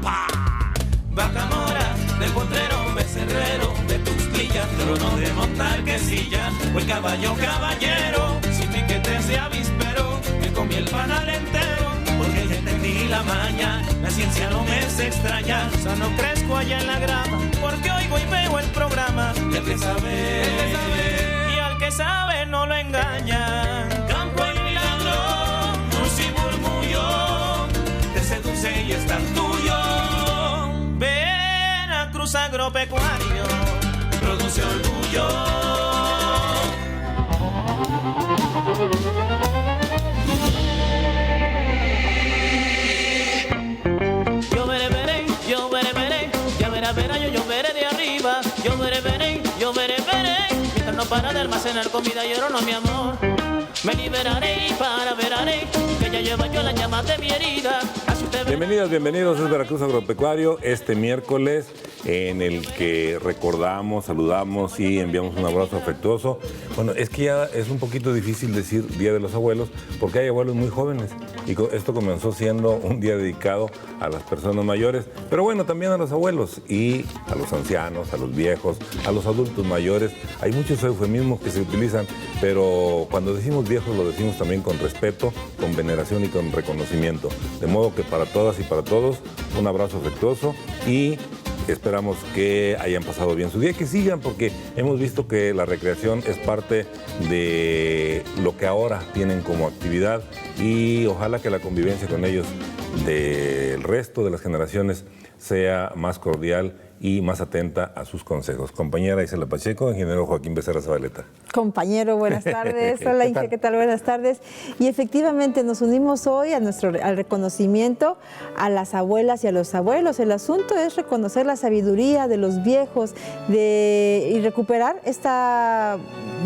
¡Ja! Vaca mora, del potrero, becerrero, de Tuxtilla, trono de montar quesilla, o el caballo caballero, sin piquetes de avispero, que comí el panal entero, porque ya entendí la maña, la ciencia no me es extraña, sano crezco allá en la grama, porque oigo y veo el programa, y el que sabe, y al que sabe no lo engañan. Campo y milagro, luz y murmullo, te seduce y es tan tuyo. Veracruz agropecuario, produce orgullo. Yo veré, veré, yo veré, veré, ya verá, verá, yo veré de arriba. Yo veré, veré, yo veré, veré, mientras no para de almacenar comida y oro, no, mi amor. Me liberaré y para veraré, que ya lleva yo la llama de mi herida. Bienvenidas, bienvenidos, es Veracruz Agropecuario, este miércoles en el que recordamos, saludamos y enviamos un abrazo afectuoso. Bueno, es que ya es un poquito difícil decir Día de los Abuelos porque hay abuelos muy jóvenes y esto comenzó siendo un día dedicado a las personas mayores, pero bueno, también a los abuelos y a los ancianos, a los viejos, a los adultos mayores. Hay muchos eufemismos que se utilizan, pero cuando decimos viejos lo decimos también con respeto, con veneración y con reconocimiento. De modo que para todas y para todos, un abrazo afectuoso y esperamos que hayan pasado bien su día, que sigan, porque hemos visto que la recreación es parte de lo que ahora tienen como actividad y ojalá que la convivencia con ellos del resto de las generaciones sea más cordial y más atenta a sus consejos. Compañera Isela Pacheco, ingeniero Joaquín Becerra Zabaleta. Compañero, buenas tardes. Hola, Inge, ¿qué tal? Buenas tardes. Y efectivamente nos unimos hoy al reconocimiento a las abuelas y a los abuelos. El asunto es reconocer la sabiduría de los viejos y recuperar esta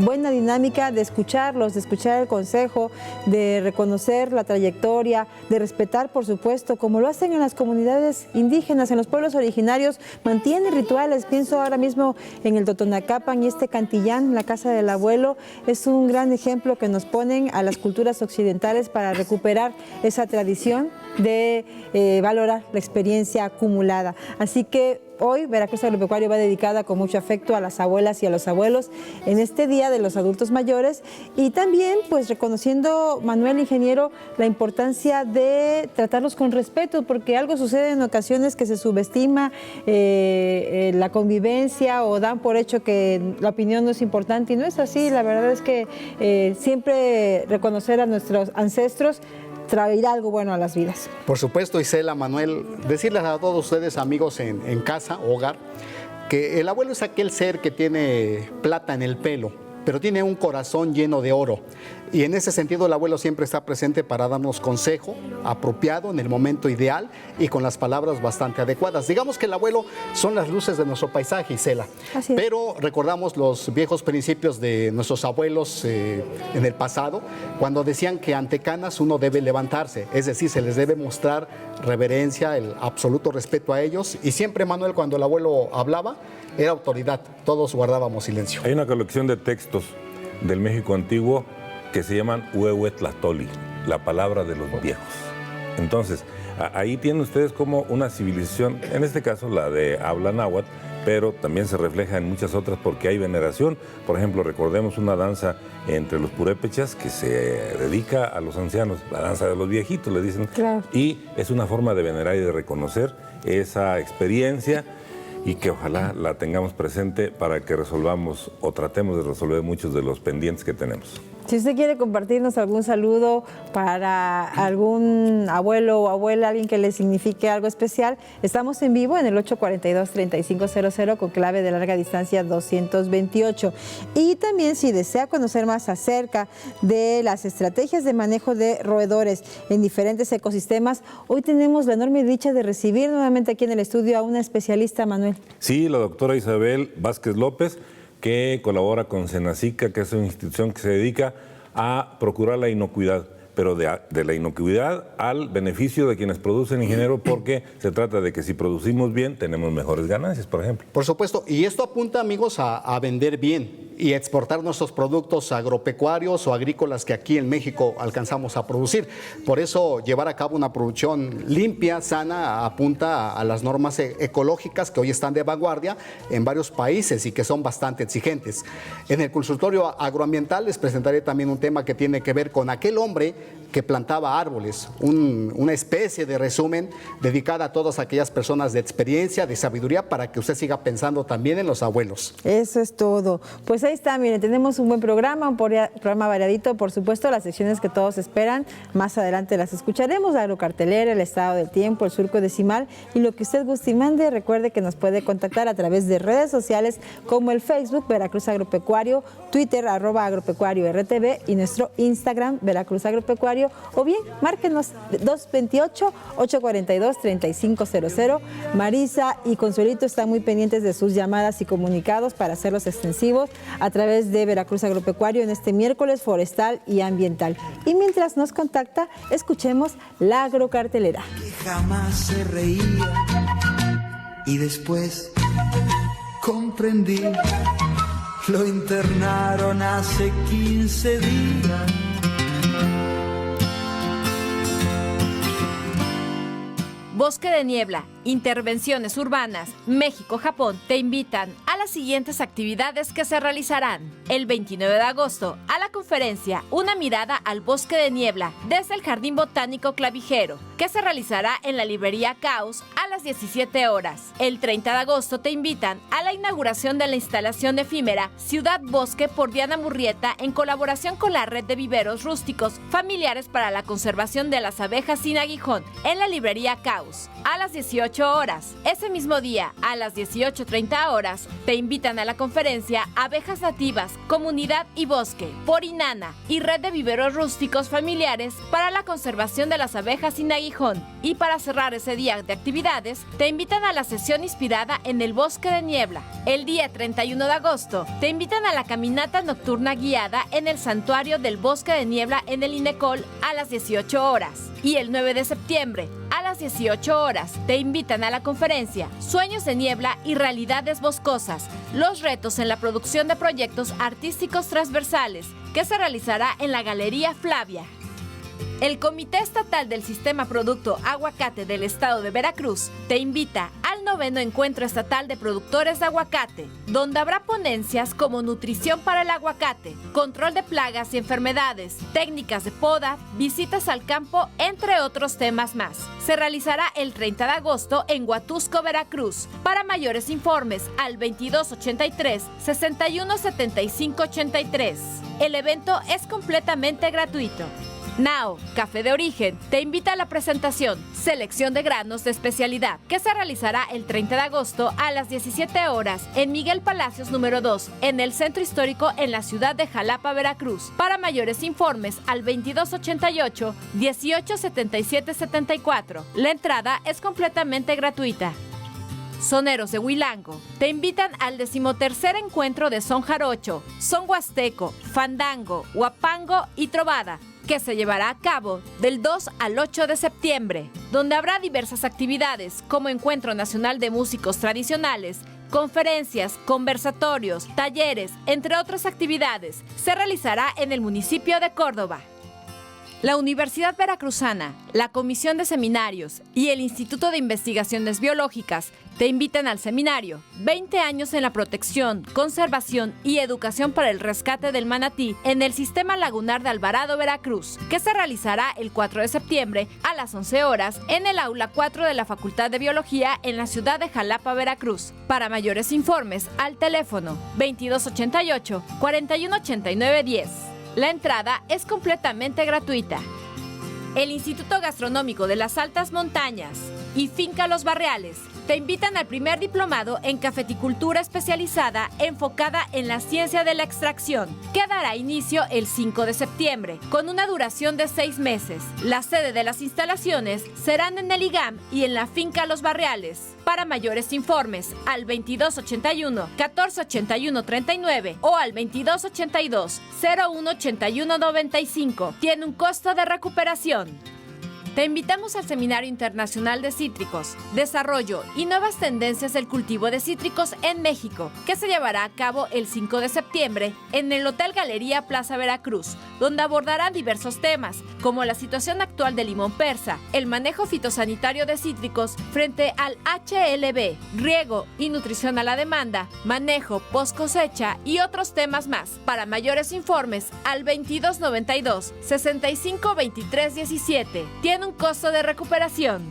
buena dinámica de escucharlos, de escuchar el consejo, de reconocer la trayectoria, de respetar, por supuesto, como lo hacen en las comunidades indígenas, en los pueblos originarios, mantiene rituales. Pienso ahora mismo en el Totonacapan y este Cantillán, la casa del abuelo, es un gran ejemplo que nos ponen a las culturas occidentales para recuperar esa tradición de valorar la experiencia acumulada. Así que hoy Veracruz Agropecuario va dedicada con mucho afecto a las abuelas y a los abuelos en este Día de los Adultos Mayores y también pues reconociendo, Manuel, ingeniero, la importancia de tratarlos con respeto, porque algo sucede en ocasiones que se subestima la convivencia o dan por hecho que la opinión no es importante y no es así. La verdad es que siempre reconocer a nuestros ancestros traerá algo bueno a las vidas. Por supuesto, Isela, Manuel, decirles a todos ustedes, amigos en casa, hogar, que el abuelo es aquel ser que tiene plata en el pelo, pero tiene un corazón lleno de oro. Y en ese sentido el abuelo siempre está presente para darnos consejo apropiado en el momento ideal y con las palabras bastante adecuadas. Digamos que el abuelo son las luces de nuestro paisaje, Isela. Pero recordamos los viejos principios de nuestros abuelos en el pasado, cuando decían que ante canas uno debe levantarse, es decir, se les debe mostrar reverencia, el absoluto respeto a ellos. Y siempre, Manuel, cuando el abuelo hablaba, era autoridad, todos guardábamos silencio. Hay una colección de textos del México antiguo que se llaman Huehuetlatoli, la palabra de los viejos. Entonces, ahí tienen ustedes como una civilización, en este caso la de habla náhuatl, pero también se refleja en muchas otras porque hay veneración. Por ejemplo, recordemos una danza entre los purépechas que se dedica a los ancianos, la danza de los viejitos, le dicen. Claro. Y es una forma de venerar y de reconocer esa experiencia y que ojalá la tengamos presente para que resolvamos o tratemos de resolver muchos de los pendientes que tenemos. Si usted quiere compartirnos algún saludo para algún abuelo o abuela, alguien que le signifique algo especial, estamos en vivo en el 842-3500 con clave de larga distancia 228. Y también si desea conocer más acerca de las estrategias de manejo de roedores en diferentes ecosistemas, hoy tenemos la enorme dicha de recibir nuevamente aquí en el estudio a una especialista, Manuel. Sí, la doctora Isabel Vázquez López, que colabora con Senacica, que es una institución que se dedica a procurar la inocuidad, pero de la inocuidad al beneficio de quienes producen, ingeniero, porque se trata de que si producimos bien, tenemos mejores ganancias, por ejemplo. Por supuesto, y esto apunta, amigos, a vender bien. y exportar nuestros productos agropecuarios o agrícolas que aquí en México alcanzamos a producir. Por eso llevar a cabo una producción limpia, sana, apunta a las normas ecológicas que hoy están de vanguardia en varios países y que son bastante exigentes. En el consultorio agroambiental les presentaré también un tema que tiene que ver con aquel hombre que plantaba árboles, una especie de resumen dedicada a todas aquellas personas de experiencia, de sabiduría, para que usted siga pensando también en los abuelos. Eso es todo. Pues ahí está, miren, tenemos un buen programa, un programa variadito, por supuesto, las secciones que todos esperan, más adelante las escucharemos, la agrocartelera, el estado del tiempo, el surco decimal y lo que usted guste y mande. Recuerde que nos puede contactar a través de redes sociales como el Facebook Veracruz Agropecuario, Twitter @agropecuario_RTV y nuestro Instagram Veracruz Agropecuario, o bien márquenos 228-842-3500. Marisa y Consuelito están muy pendientes de sus llamadas y comunicados para hacerlos extensivos a través de Veracruz Agropecuario en este miércoles forestal y ambiental. Y mientras nos contacta, escuchemos la agrocartelera. Que jamás se reía y después comprendí, lo internaron hace 15 días. Bosque de Niebla, Intervenciones Urbanas, México-Japón te invitan a las siguientes actividades que se realizarán. El 29 de agosto, a la conferencia Una mirada al Bosque de Niebla desde el Jardín Botánico Clavijero, que se realizará en la librería Caos a las 17 horas. El 30 de agosto te invitan a la inauguración de la instalación efímera Ciudad Bosque por Diana Murrieta en colaboración con la Red de Viveros Rústicos Familiares para la Conservación de las Abejas sin Aguijón en la librería Caos a las 18 horas. Ese mismo día, a las 18:30 horas, te invitan a la conferencia Abejas Nativas, Comunidad y Bosque por INANA y Red de Viveros Rústicos Familiares para la Conservación de las Abejas sin Aguijón. Y para cerrar ese día de actividades, te invitan a la sesión inspirada en el Bosque de Niebla. El día 31 de agosto, te invitan a la caminata nocturna guiada en el Santuario del Bosque de Niebla en el INECOL a las 18 horas. Y el 9 de septiembre, a las 18 horas, te invitan a la conferencia Sueños de Niebla y Realidades Boscosas, los retos en la producción de proyectos artísticos transversales, que se realizará en la Galería Flavia. El Comité Estatal del Sistema Producto Aguacate del Estado de Veracruz te invita al 9º Encuentro Estatal de Productores de Aguacate, donde habrá ponencias como nutrición para el aguacate, control de plagas y enfermedades, técnicas de poda, visitas al campo, entre otros temas más. Se realizará el 30 de agosto en Huatusco, Veracruz. Para mayores informes, al 2283-617583. El evento es completamente gratuito. Nao, Café de Origen, te invita a la presentación Selección de Granos de Especialidad, que se realizará el 30 de agosto a las 17 horas en Miguel Palacios número 2, en el Centro Histórico en la ciudad de Jalapa, Veracruz. Para mayores informes, al 2288-187774. La entrada es completamente gratuita. Soneros de Huilango te invitan al 13º encuentro de Son Jarocho, Son Huasteco, Fandango, Huapango y Trovada, que se llevará a cabo del 2 al 8 de septiembre, donde habrá diversas actividades como Encuentro Nacional de Músicos Tradicionales, conferencias, conversatorios, talleres, entre otras actividades. Se realizará en el municipio de Córdoba. La Universidad Veracruzana, la Comisión de Seminarios y el Instituto de Investigaciones Biológicas te invitan al seminario 20 años en la protección, conservación y educación para el rescate del manatí en el Sistema Lagunar de Alvarado, Veracruz, que se realizará el 4 de septiembre a las 11 horas en el Aula 4 de la Facultad de Biología en la ciudad de Jalapa, Veracruz. Para mayores informes, al teléfono 2288-418910. La entrada es completamente gratuita. El Instituto Gastronómico de las Altas Montañas y Finca Los Barriales te invitan al primer diplomado en cafeticultura especializada enfocada en la ciencia de la extracción, que dará inicio el 5 de septiembre, con una duración de 6 meses. La sede de las instalaciones serán en el IGAM y en la Finca Los Barriales. Para mayores informes, al 2281-1481-39 o al 2282-0181-95. Tiene un costo de recuperación. Te invitamos al Seminario Internacional de Cítricos, Desarrollo y Nuevas Tendencias del Cultivo de Cítricos en México, que se llevará a cabo el 5 de septiembre en el Hotel Galería Plaza Veracruz, donde abordarán diversos temas, como la situación actual del limón persa, el manejo fitosanitario de cítricos frente al HLB, riego y nutrición a la demanda, manejo post cosecha y otros temas más. Para mayores informes, al 2292 65 23 17. Tiene un costo de recuperación.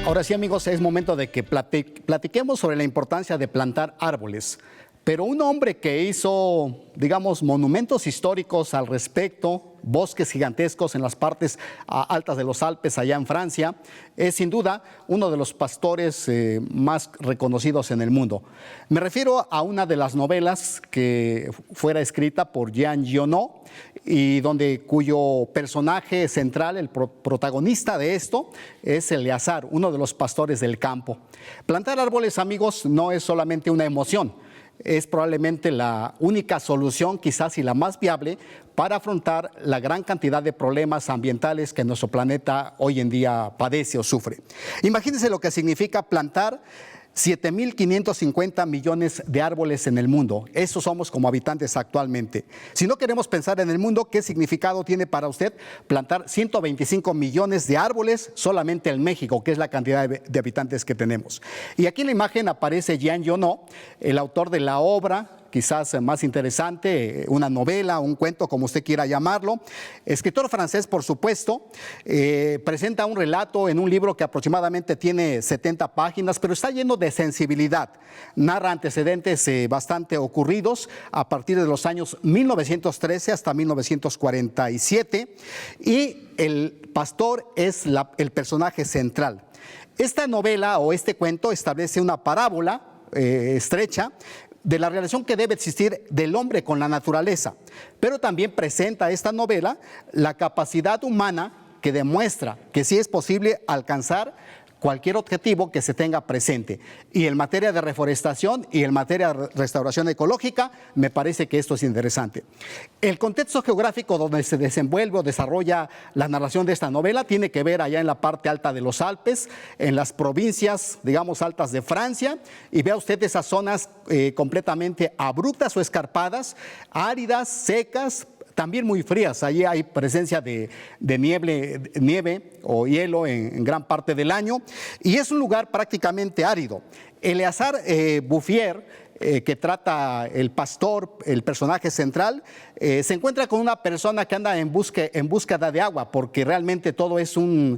Ahora sí, amigos, es momento de que platiquemos sobre la importancia de plantar árboles. Pero un hombre que hizo, digamos, monumentos históricos al respecto, bosques gigantescos en las partes altas de los Alpes, allá en Francia, es sin duda uno de los pastores más reconocidos en el mundo. Me refiero a una de las novelas que fuera escrita por Jean Giono y cuyo personaje central, el protagonista de esto, es Eleazar, uno de los pastores del campo. Plantar árboles, amigos, no es solamente una emoción. Es probablemente la única solución, quizás y la más viable, para afrontar la gran cantidad de problemas ambientales que nuestro planeta hoy en día padece o sufre. Imagínense lo que significa plantar 7.550 millones de árboles en el mundo. Eso somos como habitantes actualmente. Si no queremos pensar en el mundo, ¿qué significado tiene para usted plantar 125 millones de árboles solamente en México, que es la cantidad de habitantes que tenemos? Y aquí en la imagen aparece Jean Giono, el autor de la obra quizás más interesante, una novela, un cuento, como usted quiera llamarlo. Escritor francés, por supuesto, presenta un relato en un libro que aproximadamente tiene 70 páginas, pero está lleno de sensibilidad. Narra antecedentes bastante ocurridos a partir de los años 1913 hasta 1947, y el pastor es el personaje central. Esta novela o este cuento establece una parábola estrecha de la relación que debe existir del hombre con la naturaleza, pero también presenta esta novela la capacidad humana que demuestra que sí es posible alcanzar cualquier objetivo que se tenga presente. Y en materia de reforestación y en materia de restauración ecológica, me parece que esto es interesante. El contexto geográfico donde se desenvuelve o desarrolla la narración de esta novela tiene que ver allá en la parte alta de los Alpes, en las provincias, digamos, altas de Francia, y vea usted esas zonas completamente abruptas o escarpadas, áridas, secas, también muy frías. Allí hay presencia de nieve o hielo en gran parte del año, y es un lugar prácticamente árido. Eleazar Bouffier, que trata el pastor, el personaje central, se encuentra con una persona que anda en búsqueda de agua, porque realmente todo es un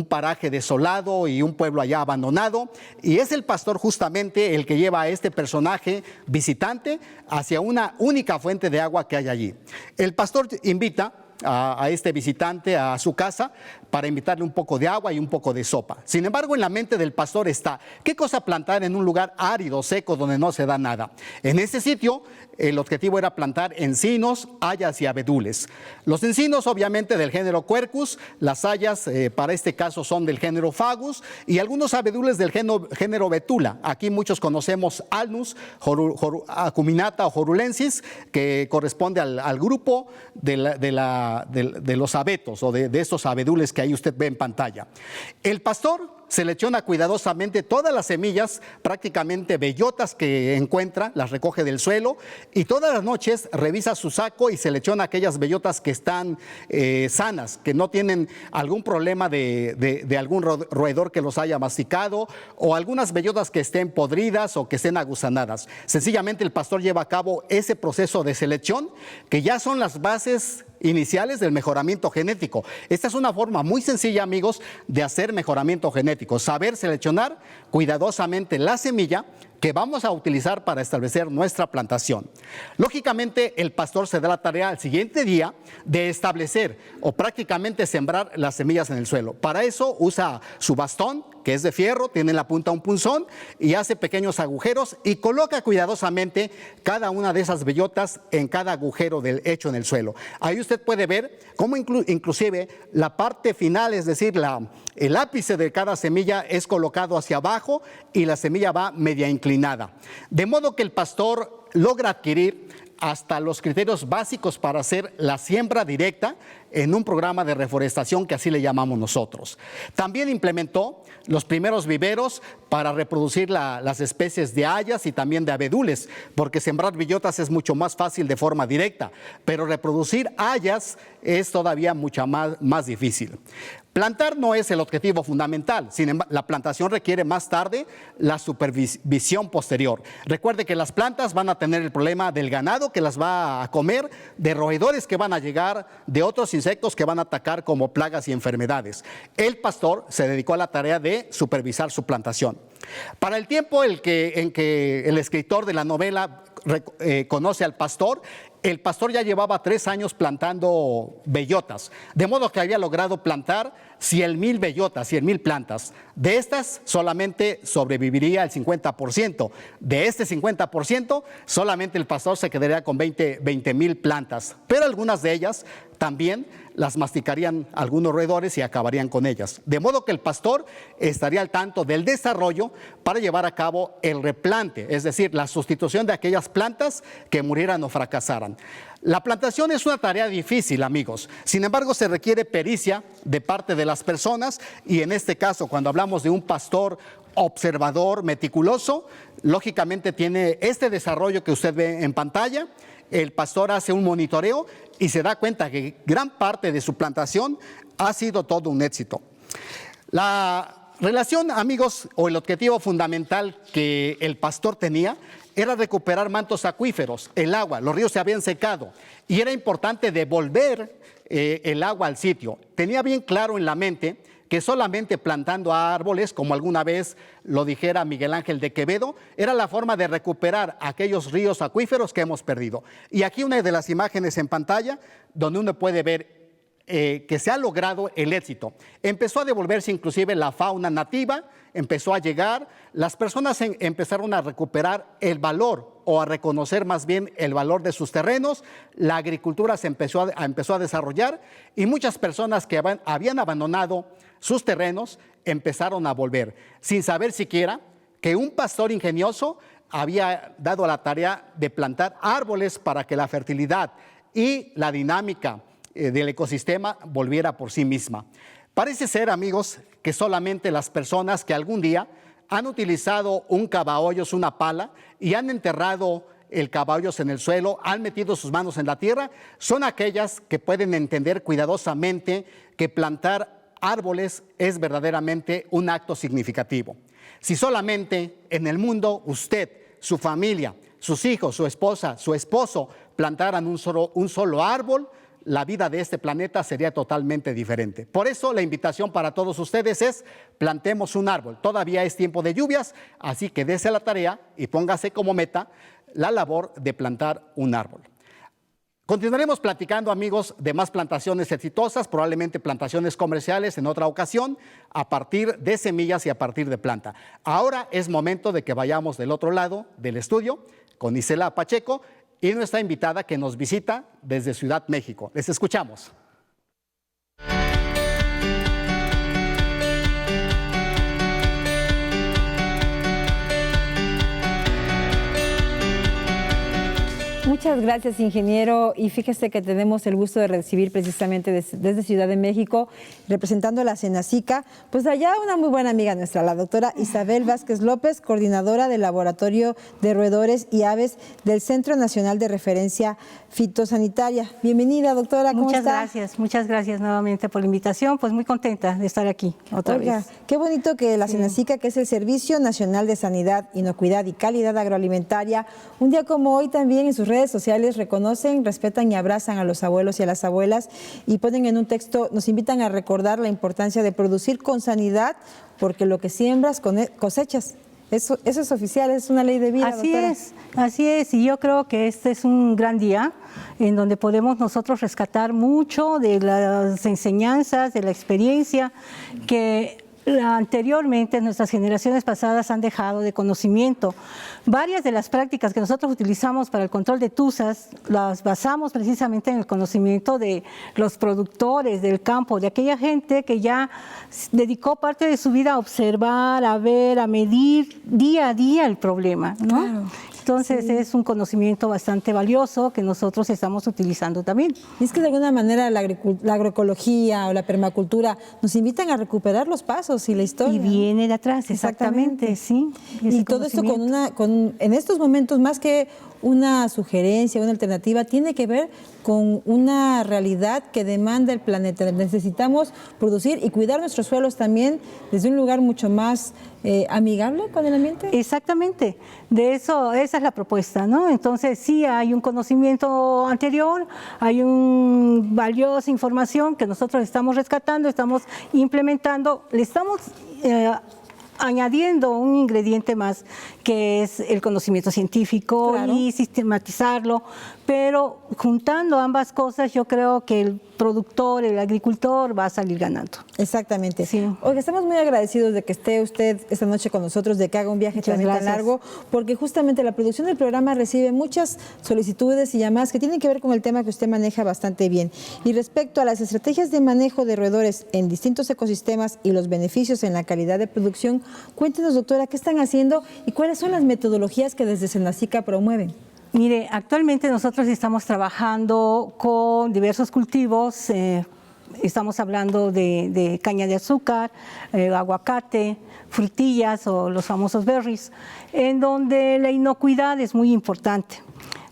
paraje desolado y un pueblo allá abandonado, y es el pastor justamente el que lleva a este personaje visitante hacia una única fuente de agua que hay allí. El pastor invita a este visitante a su casa para invitarle un poco de agua y un poco de sopa. Sin embargo, en la mente del pastor está, ¿qué cosa plantar en un lugar árido, seco, donde no se da nada? En ese sitio, el objetivo era plantar encinos, hayas y abedules. Los encinos, obviamente, del género Quercus, las hayas, para este caso, son del género Fagus, y algunos abedules del género Betula. Aquí muchos conocemos Alnus, Acuminata o Jorulensis, que corresponde al grupo de los abetos o de estos abedules que ahí usted ve en pantalla. El pastor selecciona cuidadosamente todas las semillas, prácticamente bellotas que encuentra, las recoge del suelo, y todas las noches revisa su saco y selecciona aquellas bellotas que están sanas, que no tienen algún problema de algún roedor que los haya masticado, o algunas bellotas que estén podridas o que estén agusanadas. Sencillamente el pastor lleva a cabo ese proceso de selección, que ya son las bases iniciales del mejoramiento genético. Esta es una forma muy sencilla, amigos, de hacer mejoramiento genético: saber seleccionar cuidadosamente la semilla que vamos a utilizar para establecer nuestra plantación. Lógicamente, el pastor se da la tarea al siguiente día de establecer o prácticamente sembrar las semillas en el suelo. Para eso usa su bastón, que es de fierro, tiene en la punta un punzón y hace pequeños agujeros y coloca cuidadosamente cada una de esas bellotas en cada agujero hecho en el suelo. Ahí usted puede ver cómo inclusive la parte final, es decir, el ápice de cada semilla es colocado hacia abajo y la semilla va media inclinada. De modo que el pastor logra adquirir hasta los criterios básicos para hacer la siembra directa en un programa de reforestación que así le llamamos nosotros. También implementó los primeros viveros para reproducir las especies de hayas y también de abedules, porque sembrar bellotas es mucho más fácil de forma directa, pero reproducir hayas es todavía mucho más difícil. Plantar no es el objetivo fundamental, sin embargo, la plantación requiere más tarde la supervisión posterior. Recuerde que las plantas van a tener el problema del ganado que las va a comer, de roedores que van a llegar, de otros insectos que van a atacar como plagas y enfermedades. El pastor se dedicó a la tarea de supervisar su plantación. Para el tiempo en que el escritor de la novela conoce al pastor, el pastor ya llevaba 3 años plantando bellotas, de modo que había logrado plantar 100,000 bellotas, 100,000 plantas. De estas solamente sobreviviría el 50%. De este 50%, solamente el pastor se quedaría con 20,000 plantas, pero algunas de ellas también las masticarían algunos roedores y acabarían con ellas. De modo que el pastor estaría al tanto del desarrollo para llevar a cabo el replante, es decir, la sustitución de aquellas plantas que murieran o fracasaran. La plantación es una tarea difícil, amigos. Sin embargo, se requiere pericia de parte de las personas y en este caso, cuando hablamos de un pastor observador, meticuloso, lógicamente tiene este desarrollo que usted ve en pantalla. El pastor hace un monitoreo y se da cuenta que gran parte de su plantación ha sido todo un éxito. La relación, amigos, o el objetivo fundamental que el pastor tenía era recuperar mantos acuíferos, el agua, los ríos se habían secado y era importante devolver el agua al sitio. Tenía bien claro en la mente que solamente plantando árboles, como alguna vez lo dijera Miguel Ángel de Quevedo, era la forma de recuperar aquellos ríos acuíferos que hemos perdido. Y aquí una de las imágenes en pantalla donde uno puede ver que se ha logrado el éxito. Empezó a devolverse inclusive la fauna nativa, empezó a llegar, las personas empezaron a recuperar el valor o a reconocer más bien el valor de sus terrenos, la agricultura se empezó a desarrollar y muchas personas que habían abandonado sus terrenos empezaron a volver, sin saber siquiera que un pastor ingenioso había dado la tarea de plantar árboles para que la fertilidad y la dinámica del ecosistema volviera por sí misma. Parece ser, amigos, que solamente las personas que algún día han utilizado un cavahoyos, una pala, y han enterrado el cavahoyos en el suelo, han metido sus manos en la tierra, son aquellas que pueden entender cuidadosamente que plantar árboles es verdaderamente un acto significativo. Si solamente en el mundo usted, su familia, sus hijos, su esposa, su esposo plantaran un solo árbol, la vida de este planeta sería totalmente diferente. Por eso la invitación para todos ustedes es plantemos un árbol. Todavía es tiempo de lluvias, así que dése la tarea y póngase como meta la labor de plantar un árbol. Continuaremos platicando, amigos, de más plantaciones exitosas, probablemente plantaciones comerciales en otra ocasión, a partir de semillas y a partir de planta. Ahora es momento de que vayamos del otro lado del estudio con Isela Pacheco y nuestra invitada que nos visita desde Ciudad México. Les escuchamos. Muchas gracias, ingeniero. Y fíjese que tenemos el gusto de recibir precisamente desde Ciudad de México, representando a la Senacica, pues allá una muy buena amiga nuestra, la doctora Isabel Vázquez López, coordinadora del Laboratorio de Roedores y Aves del Centro Nacional de Referencia Fitosanitaria. Bienvenida, doctora, ¿cómo está? Muchas gracias nuevamente por la invitación, pues muy contenta de estar aquí otra vez. Qué bonito que la Senacica, que es el Servicio Nacional de Sanidad, Inocuidad y Calidad Agroalimentaria, un día como hoy también en sus redes sociales reconocen, respetan y abrazan a los abuelos y a las abuelas y ponen en un texto, nos invitan a recordar la importancia de producir con sanidad, porque lo que siembras cosechas. Eso es oficial, es una ley de vida, doctora. Así es, y yo creo que este es un gran día en donde podemos nosotros rescatar mucho de las enseñanzas, de la experiencia que anteriormente nuestras generaciones pasadas han dejado de conocimiento. Varias de las prácticas que nosotros utilizamos para el control de tuzas las basamos precisamente en el conocimiento de los productores del campo, de aquella gente que ya dedicó parte de su vida a observar, a ver, a medir día a día el problema, ¿no? Claro. Entonces es un conocimiento bastante valioso que nosotros estamos utilizando también. Y es que de alguna manera la agroecología o la permacultura nos invitan a recuperar los pasos y la historia. Y viene de atrás, exactamente, sí. Y todo esto en estos momentos, más que una sugerencia, una alternativa, tiene que ver con una realidad que demanda el planeta. Necesitamos producir y cuidar nuestros suelos también desde un lugar mucho más amigable con el ambiente. Exactamente, de eso, esa es la propuesta, ¿no? Entonces sí hay un conocimiento anterior, hay una valiosa información que nosotros estamos rescatando, estamos implementando, le estamos añadiendo un ingrediente más, que es el conocimiento científico, claro, y sistematizarlo, pero juntando ambas cosas yo creo que el productor, el agricultor va a salir ganando. Exactamente. Sí. Oiga, estamos muy agradecidos de que esté usted esta noche con nosotros, de que haga un viaje también tan largo, porque justamente la producción del programa recibe muchas solicitudes y llamadas que tienen que ver con el tema que usted maneja bastante bien. Y respecto a las estrategias de manejo de roedores en distintos ecosistemas y los beneficios en la calidad de producción, cuéntenos, doctora, ¿qué están haciendo y cuáles son las metodologías que desde Senacica promueven? Mire, actualmente nosotros estamos trabajando con diversos cultivos, estamos hablando de caña de azúcar, aguacate, frutillas o los famosos berries, en donde la inocuidad es muy importante.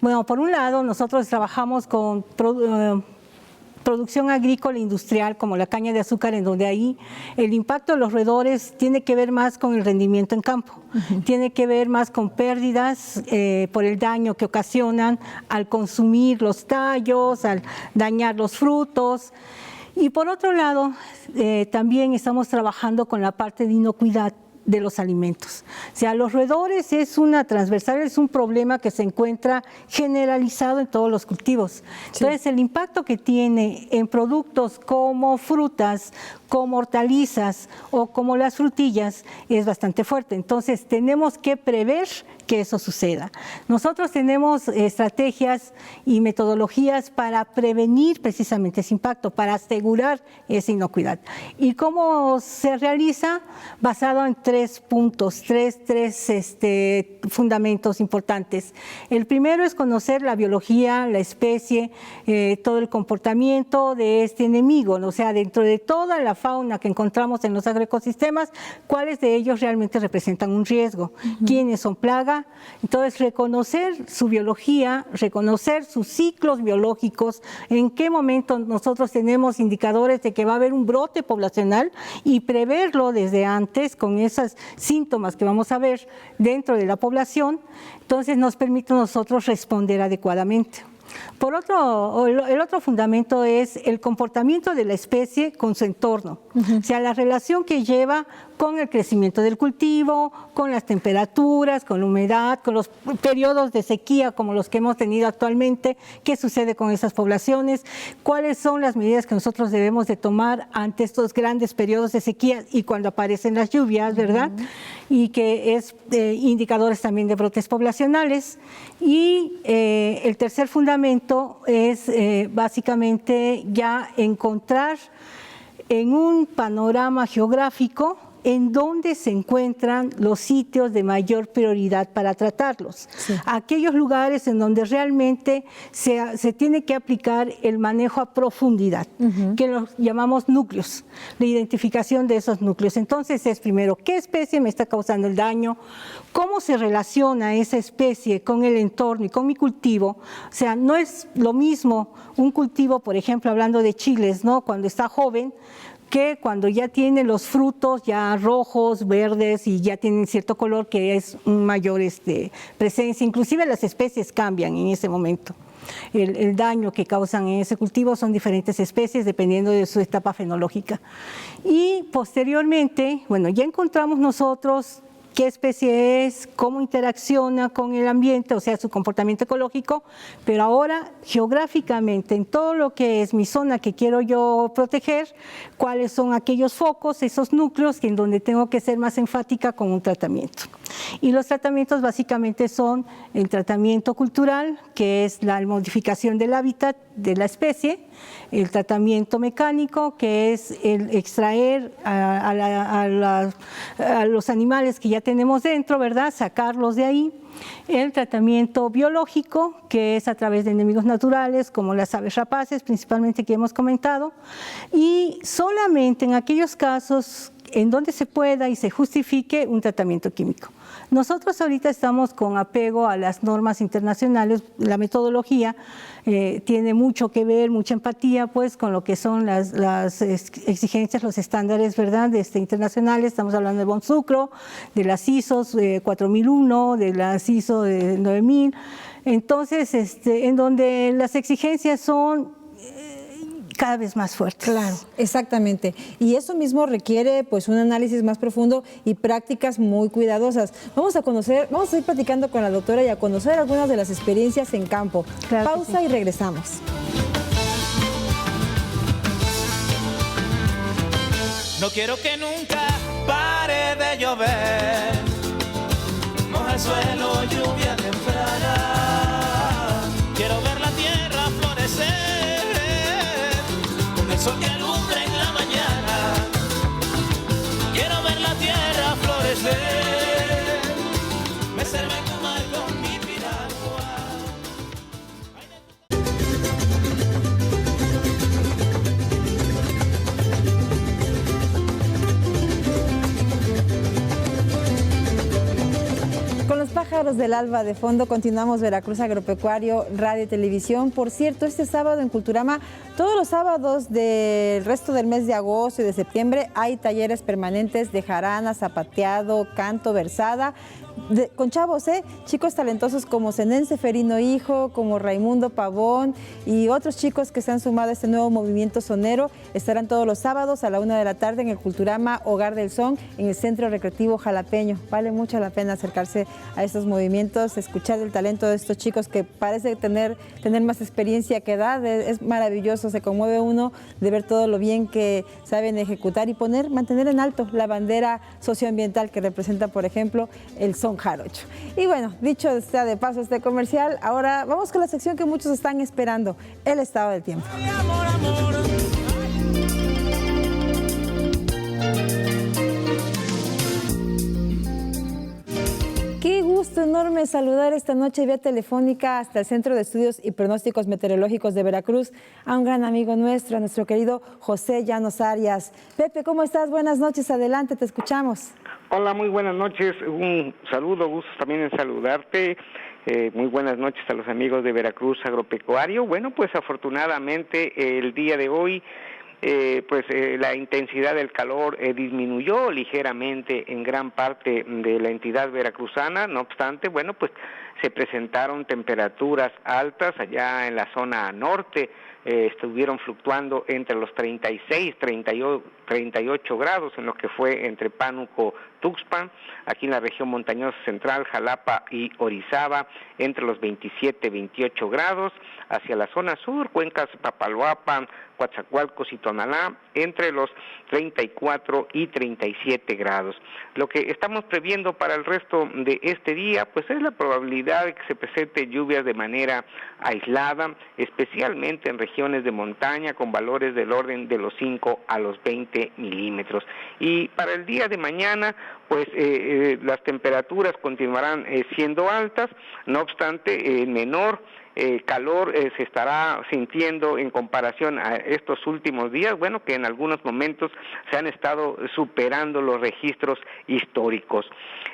Bueno, por un lado, nosotros trabajamos con producción agrícola e industrial como la caña de azúcar, en donde ahí el impacto de los roedores tiene que ver más con el rendimiento en campo, tiene que ver más con pérdidas por el daño que ocasionan al consumir los tallos, al dañar los frutos. Y por otro lado, también estamos trabajando con la parte de inocuidad de los alimentos. O sea, los roedores es una transversal, es un problema que se encuentra generalizado en todos los cultivos. Sí. Entonces, el impacto que tiene en productos como frutas, como hortalizas o como las frutillas es bastante fuerte. Entonces, tenemos que prever que eso suceda. Nosotros tenemos estrategias y metodologías para prevenir precisamente ese impacto, para asegurar esa inocuidad. ¿Y cómo se realiza? Basado en tres puntos, tres fundamentos importantes. El primero es conocer la biología, la especie, todo el comportamiento de este enemigo, ¿no? O sea, dentro de toda la fauna que encontramos en los agroecosistemas, cuáles de ellos realmente representan un riesgo, quiénes son plaga. Entonces, reconocer su biología, reconocer sus ciclos biológicos, en qué momento nosotros tenemos indicadores de que va a haber un brote poblacional y preverlo desde antes con esos síntomas que vamos a ver dentro de la población, entonces nos permite a nosotros responder adecuadamente. Por otro, el otro fundamento es el comportamiento de la especie con su entorno, o sea, la relación que lleva con el crecimiento del cultivo, con las temperaturas, con la humedad, con los periodos de sequía como los que hemos tenido actualmente, qué sucede con esas poblaciones, cuáles son las medidas que nosotros debemos de tomar ante estos grandes periodos de sequía y cuando aparecen las lluvias, ¿verdad? Y que es indicadores también de brotes poblacionales. Y el tercer fundamento es básicamente ya encontrar en un panorama geográfico en dónde se encuentran los sitios de mayor prioridad para tratarlos. Sí. Aquellos lugares en donde realmente se tiene que aplicar el manejo a profundidad, que los llamamos núcleos, la identificación de esos núcleos. Entonces es primero, ¿qué especie me está causando el daño? ¿Cómo se relaciona esa especie con el entorno y con mi cultivo? O sea, no es lo mismo un cultivo, por ejemplo, hablando de chiles, ¿no? Cuando está joven, que cuando ya tiene los frutos ya rojos, verdes y ya tienen cierto color, que es un mayor presencia. Inclusive las especies cambian en ese momento. El daño que causan en ese cultivo son diferentes especies dependiendo de su etapa fenológica. Y posteriormente, bueno, ya encontramos nosotros qué especie es, cómo interacciona con el ambiente, o sea, su comportamiento ecológico, pero ahora geográficamente, en todo lo que es mi zona que quiero yo proteger, cuáles son aquellos focos, esos núcleos en donde tengo que ser más enfática con un tratamiento. Y los tratamientos básicamente son el tratamiento cultural, que es la modificación del hábitat de la especie, el tratamiento mecánico, que es el extraer a los animales que ya tenemos dentro, ¿verdad? Sacarlos de ahí. El tratamiento biológico, que es a través de enemigos naturales, como las aves rapaces, principalmente que hemos comentado, y solamente en aquellos casos en donde se pueda y se justifique un tratamiento químico. Nosotros ahorita estamos con apego a las normas internacionales, la metodología tiene mucho que ver, mucha empatía pues con lo que son las exigencias, los estándares, ¿verdad?, internacionales. Estamos hablando de Bonsucro, de las ISOs 4001, de las ISO 9000, entonces en donde las exigencias son cada vez más fuertes. Claro, exactamente. Y eso mismo requiere pues un análisis más profundo y prácticas muy cuidadosas. Vamos a ir platicando con la doctora y a conocer algunas de las experiencias en campo. Claro. Pausa y regresamos. No quiero que nunca pare de llover, moja el suelo, lluvia temprana. Quiero ver la tierra florecer, con el sol que alumbra en la mañana. Quiero ver la tierra florecer, mecerme en tu mar con mi piragua. Con los pájaros del alba de fondo continuamos Veracruz Agropecuario, Radio y Televisión. Por cierto, este sábado en Culturama, todos los sábados del resto del mes de agosto y de septiembre hay talleres permanentes de jarana, zapateado, canto, versada, con chavos, chicos talentosos como Zenén Seferino Hijo, como Raimundo Pavón y otros chicos que se han sumado a este nuevo movimiento sonero. Estarán todos los sábados a la 1 de la tarde en el Culturama Hogar del Son, en el Centro Recreativo Jalapeño. Vale mucho la pena acercarse a estos movimientos, escuchar el talento de estos chicos que parece tener más experiencia que edad. Es maravilloso, se conmueve uno de ver todo lo bien que saben ejecutar y mantener en alto la bandera socioambiental que representa, por ejemplo, el son jarocho. Y bueno, dicho sea de paso este comercial, ahora vamos con la sección que muchos están esperando, el estado del tiempo. Ay, amor, amor. Qué gusto enorme saludar esta noche vía telefónica hasta el Centro de Estudios y Pronósticos Meteorológicos de Veracruz a un gran amigo nuestro, a nuestro querido José Llanos Arias. Pepe, ¿cómo estás? Buenas noches, adelante, te escuchamos. Hola, muy buenas noches, un saludo, gusto también en saludarte. Muy buenas noches a los amigos de Veracruz Agropecuario. Bueno, pues afortunadamente el día de hoy la intensidad del calor disminuyó ligeramente en gran parte de la entidad veracruzana. No obstante, bueno, pues se presentaron temperaturas altas allá en la zona norte. Estuvieron fluctuando entre los 36, 38 grados en lo que fue entre Pánuco, Tuxpan, aquí en la región montañosa central, Jalapa y Orizaba, entre los 27, 28 grados, hacia la zona sur, Cuencas, Papaloapan, Coatzacoalcos y Tonalá, entre los 34 y 37 grados. Lo que estamos previendo para el resto de este día, pues es la probabilidad de que se presente lluvias de manera aislada, especialmente en regiones de montaña, con valores del orden de los 5 a los 20 milímetros. Y para el día de mañana, pues las temperaturas continuarán siendo altas, no obstante, menor calor se estará sintiendo en comparación a estos últimos días, bueno, que en algunos momentos se han estado superando los registros históricos.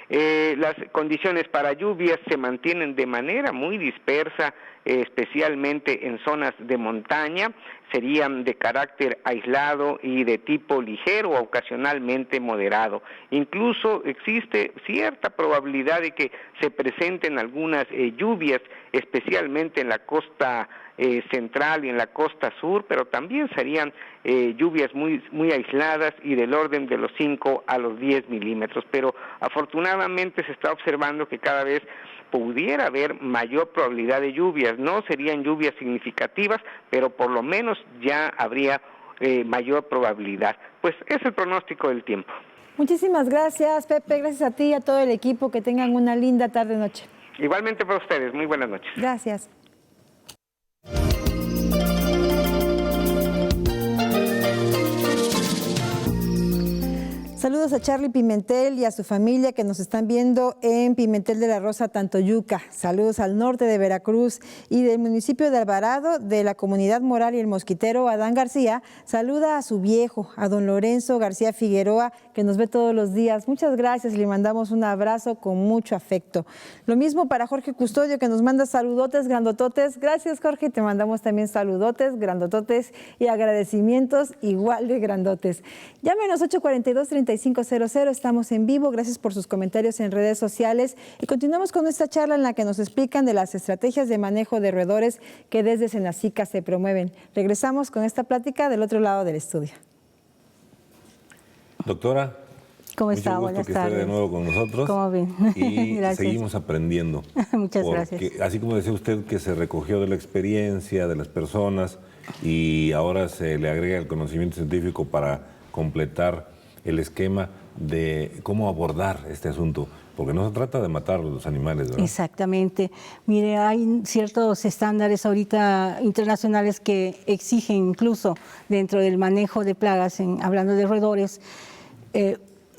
Las condiciones para lluvias se mantienen de manera muy dispersa, especialmente en zonas de montaña, serían de carácter aislado y de tipo ligero, ocasionalmente moderado. Incluso existe cierta probabilidad de que se presenten algunas lluvias, especialmente en la costa central y en la costa sur, pero también serían lluvias muy aisladas y del orden de los 5 a los 10 milímetros. Pero afortunadamente afortunadamente se está observando que cada vez pudiera haber mayor probabilidad de lluvias. No serían lluvias significativas, pero por lo menos ya habría mayor probabilidad. Pues es el pronóstico del tiempo. Muchísimas gracias, Pepe. Gracias a ti y a todo el equipo. Que tengan una linda tarde-noche. Igualmente para ustedes. Muy buenas noches. Gracias. Saludos a Charlie Pimentel y a su familia que nos están viendo en Pimentel de la Rosa, Tantoyuca. Saludos al norte de Veracruz y del municipio de Alvarado, de la comunidad Moral y el Mosquitero. Adán García saluda a su viejo, a don Lorenzo García Figueroa, que nos ve todos los días. Muchas gracias y le mandamos un abrazo con mucho afecto. Lo mismo para Jorge Custodio, que nos manda saludotes grandototes. Gracias, Jorge, te mandamos también saludotes grandototes y agradecimientos igual de grandotes. Llámenos 842-3500, estamos en vivo. Gracias por sus comentarios en redes sociales y continuamos con esta charla en la que nos explican de las estrategias de manejo de roedores que desde Senacica se promueven. Regresamos con esta plática del otro lado del estudio. Doctora, ¿cómo está? Buenas tardes. Que esté de nuevo con nosotros. ¿Cómo ven? Y seguimos aprendiendo. Muchas gracias. Así como decía usted que se recogió de la experiencia de las personas y ahora se le agrega el conocimiento científico para completar el esquema de cómo abordar este asunto, porque no se trata de matar a los animales, ¿verdad? Exactamente. Mire, hay ciertos estándares ahorita internacionales que exigen incluso dentro del manejo de plagas, hablando de roedores,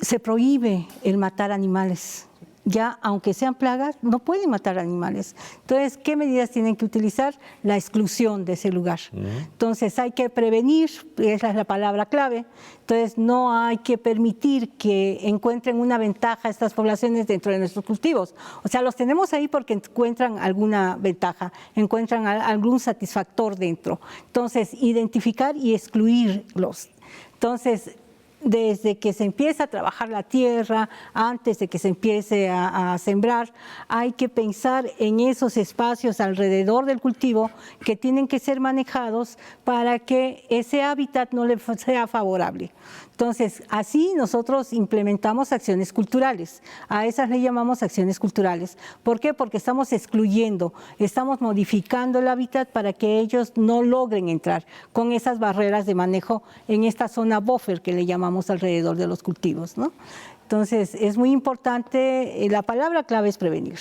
se prohíbe el matar animales. Ya, aunque sean plagas, no pueden matar animales. Entonces, ¿qué medidas tienen que utilizar? La exclusión de ese lugar. Entonces, hay que prevenir, esa es la palabra clave. Entonces, no hay que permitir que encuentren una ventaja estas poblaciones dentro de nuestros cultivos. O sea, los tenemos ahí porque encuentran alguna ventaja, encuentran algún satisfactor dentro. Entonces, identificar y excluirlos. Entonces, desde que se empieza a trabajar la tierra, antes de que se empiece a sembrar, hay que pensar en esos espacios alrededor del cultivo que tienen que ser manejados para que ese hábitat no le sea favorable. Entonces, así nosotros implementamos acciones culturales. A esas le llamamos acciones culturales. ¿Por qué? Porque estamos excluyendo, estamos modificando el hábitat para que ellos no logren entrar con esas barreras de manejo en esta zona buffer que le llamamos alrededor de los cultivos, ¿no? Entonces, es muy importante, la palabra clave es prevenir.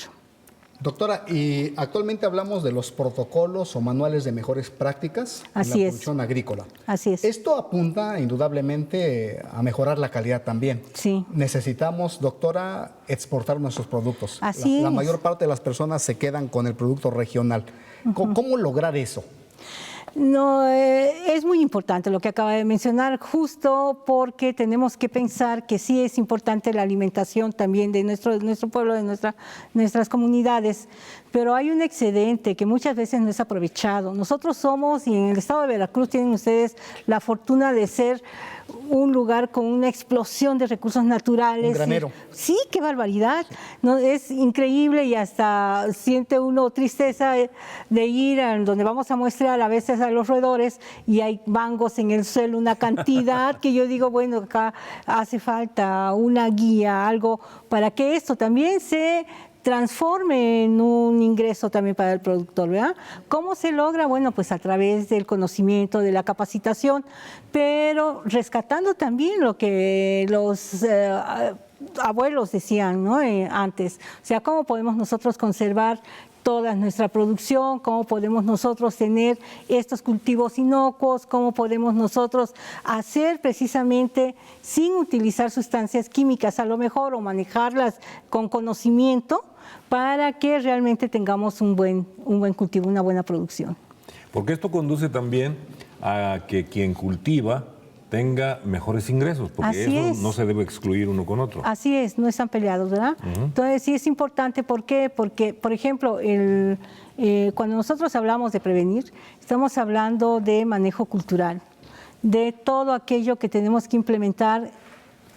Doctora, y actualmente hablamos de los protocolos o manuales de mejores prácticas en la producción agrícola. Así es. Esto apunta indudablemente a mejorar la calidad también. Sí. Necesitamos, doctora, exportar nuestros productos. Así es. La mayor parte de las personas se quedan con el producto regional. ¿Cómo lograr eso? No, es muy importante lo que acaba de mencionar, justo porque tenemos que pensar que sí es importante la alimentación también de nuestro pueblo, de nuestras comunidades, pero hay un excedente que muchas veces no es aprovechado. Nosotros somos, y en el estado de Veracruz tienen ustedes la fortuna de ser un lugar con una explosión de recursos naturales. Un granero. Sí, qué barbaridad. No, es increíble y hasta siente uno tristeza de ir a donde vamos a muestrear a veces a los roedores y hay mangos en el suelo, una cantidad que yo digo, bueno, acá hace falta una guía, algo para que esto también se transforme en un ingreso también para el productor, ¿verdad? ¿Cómo se logra? Bueno, pues a través del conocimiento, de la capacitación, pero rescatando también lo que los abuelos decían, ¿no? Antes. O sea, ¿cómo podemos nosotros conservar toda nuestra producción? ¿Cómo podemos nosotros tener estos cultivos inocuos? ¿Cómo podemos nosotros hacer precisamente sin utilizar sustancias químicas a lo mejor o manejarlas con conocimiento para que realmente tengamos un buen cultivo, una buena producción? Porque esto conduce también a que quien cultiva tenga mejores ingresos, porque Así eso es. no se debe excluir uno con otro. Así es, no están peleados, ¿verdad? Entonces sí es importante, ¿por qué? Porque, por ejemplo, cuando nosotros hablamos de prevenir, estamos hablando de manejo cultural, de todo aquello que tenemos que implementar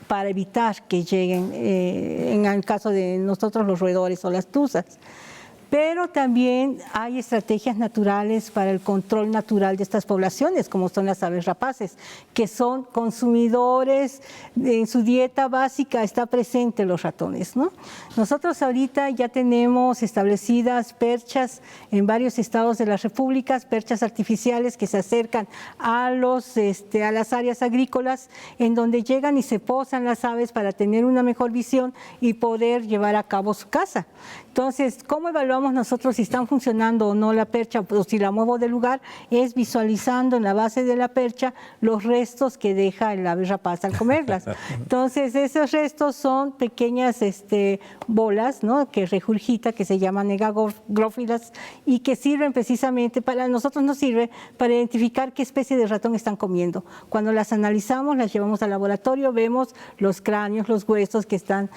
para evitar que lleguen, en el caso de nosotros los roedores o las tuzas. Pero también hay estrategias naturales para el control natural de estas poblaciones, como son las aves rapaces, que son consumidores, en su dieta básica está presente los ratones, ¿no? Nosotros ahorita ya tenemos establecidas perchas en varios estados de las repúblicas, perchas artificiales que se acercan a las áreas agrícolas, en donde llegan y se posan las aves para tener una mejor visión y poder llevar a cabo su caza. Entonces, ¿cómo evaluamos nosotros si están funcionando o no la percha o si la muevo del lugar? Es visualizando en la base de la percha los restos que deja el ave rapaz al comerlas. Entonces, esos restos son pequeñas bolas, ¿no?, que regurgita, que se llaman negagrófilas y que sirven precisamente para, nosotros nos sirve para identificar qué especie de ratón están comiendo. Cuando las analizamos, las llevamos al laboratorio, vemos los cráneos, los huesos que están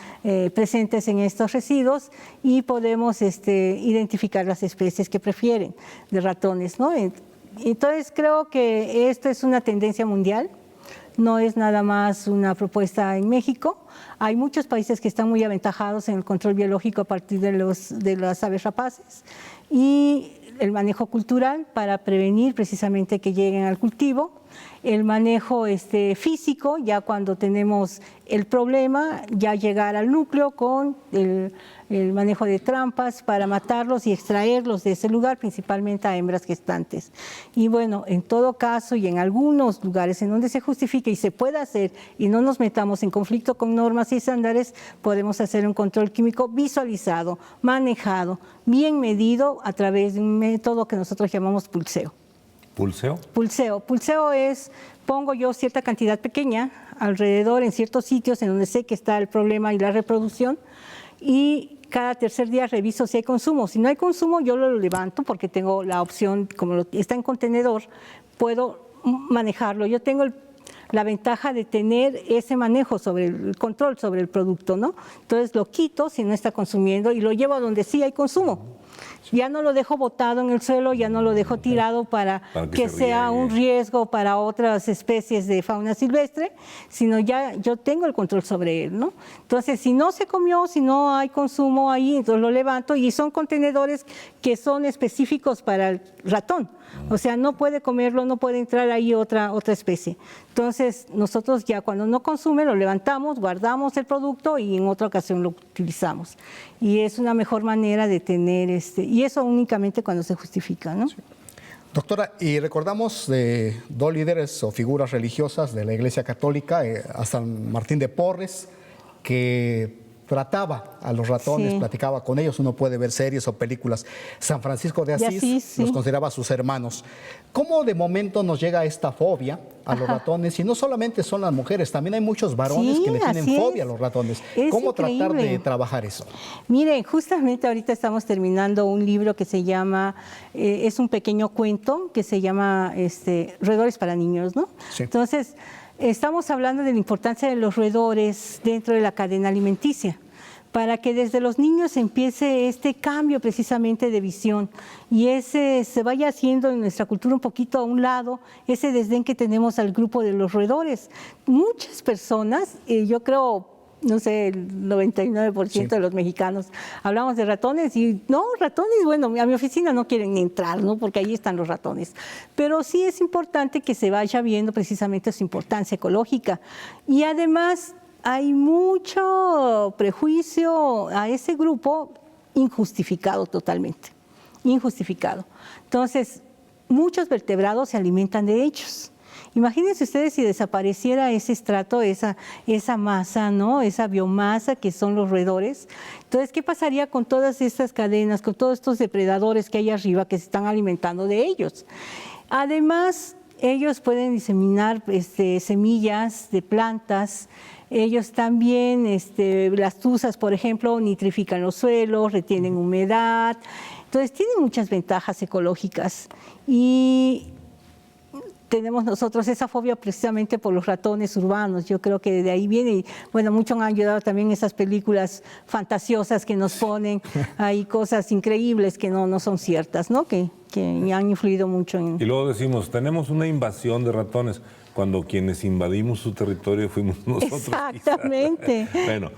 presentes en estos residuos y podemos identificar las especies que prefieren de ratones, ¿no? Entonces creo que esto es una tendencia mundial, no es nada más una propuesta en México. Hay muchos países que están muy aventajados en el control biológico a partir de las aves rapaces y el manejo cultural para prevenir precisamente que lleguen al cultivo, el manejo físico, ya cuando tenemos el problema, ya llegar al núcleo con el manejo de trampas para matarlos y extraerlos de ese lugar, principalmente a hembras gestantes. Y bueno, en todo caso y en algunos lugares en donde se justifique y se pueda hacer y no nos metamos en conflicto con normas y estándares, podemos hacer un control químico visualizado, manejado, bien medido a través de un método que nosotros llamamos pulseo. ¿Pulseo? Pulseo. Pulseo es, pongo yo cierta cantidad pequeña alrededor en ciertos sitios en donde sé que está el problema y la reproducción y cada tercer día reviso si hay consumo. Si no hay consumo, yo lo levanto porque tengo la opción, como está en contenedor, puedo manejarlo. Yo tengo la ventaja de tener ese manejo sobre el control sobre el producto, ¿no? Entonces lo quito si no está consumiendo y lo llevo a donde sí hay consumo. Ya no lo dejo botado en el suelo, ya no lo dejo tirado para que sea un riesgo para otras especies de fauna silvestre, sino ya yo tengo el control sobre él, ¿no? Entonces, si no se comió, si no hay consumo ahí, entonces lo levanto y son contenedores que son específicos para el ratón. O sea, no puede comerlo, no puede entrar ahí otra especie. Entonces, nosotros ya cuando no consume lo levantamos, guardamos el producto y en otra ocasión lo utilizamos. Y es una mejor manera de tener y eso únicamente cuando se justifica, ¿no? Sí. Doctora, y recordamos de dos líderes o figuras religiosas de la Iglesia Católica, a San Martín de Porres, que trataba a los ratones, sí, platicaba con ellos, uno puede ver series o películas. San Francisco de Asís sí, los consideraba sus hermanos. ¿Cómo de momento nos llega esta fobia a los ratones? Y no solamente son las mujeres, también hay muchos varones que le tienen fobia a los ratones. ¿Cómo tratar de trabajar eso? Miren, justamente ahorita estamos terminando un libro que se llama, es un pequeño cuento que se llama Roedores para niños, ¿no? Sí. Entonces, estamos hablando de la importancia de los roedores dentro de la cadena alimenticia, para que desde los niños empiece este cambio precisamente de visión y ese se vaya haciendo en nuestra cultura un poquito a un lado, ese desdén que tenemos al grupo de los roedores. Muchas personas, yo creo, no sé, el 99% de los mexicanos hablamos de ratones y no, ratones, bueno, a mi oficina no quieren ni entrar, ¿no? Porque ahí están los ratones. Pero sí es importante que se vaya viendo precisamente su importancia ecológica. Y además hay mucho prejuicio a ese grupo injustificado totalmente, injustificado. Entonces, muchos vertebrados se alimentan de ellos. Imagínense ustedes si desapareciera ese estrato, esa masa, ¿no? Esa biomasa que son los roedores. Entonces, ¿qué pasaría con todas estas cadenas, con todos estos depredadores que hay arriba que se están alimentando de ellos? Además, ellos pueden diseminar semillas de plantas. Ellos también, las tuzas, por ejemplo, nitrifican los suelos, retienen humedad. Entonces, tienen muchas ventajas ecológicas. Y tenemos nosotros esa fobia precisamente por los ratones urbanos. Yo creo que de ahí viene. Y bueno, mucho han ayudado también esas películas fantasiosas que nos ponen. Hay cosas increíbles que no son ciertas, ¿no? Que han influido mucho en... Y luego decimos, tenemos una invasión de ratones, cuando quienes invadimos su territorio fuimos nosotros. Exactamente. Bueno,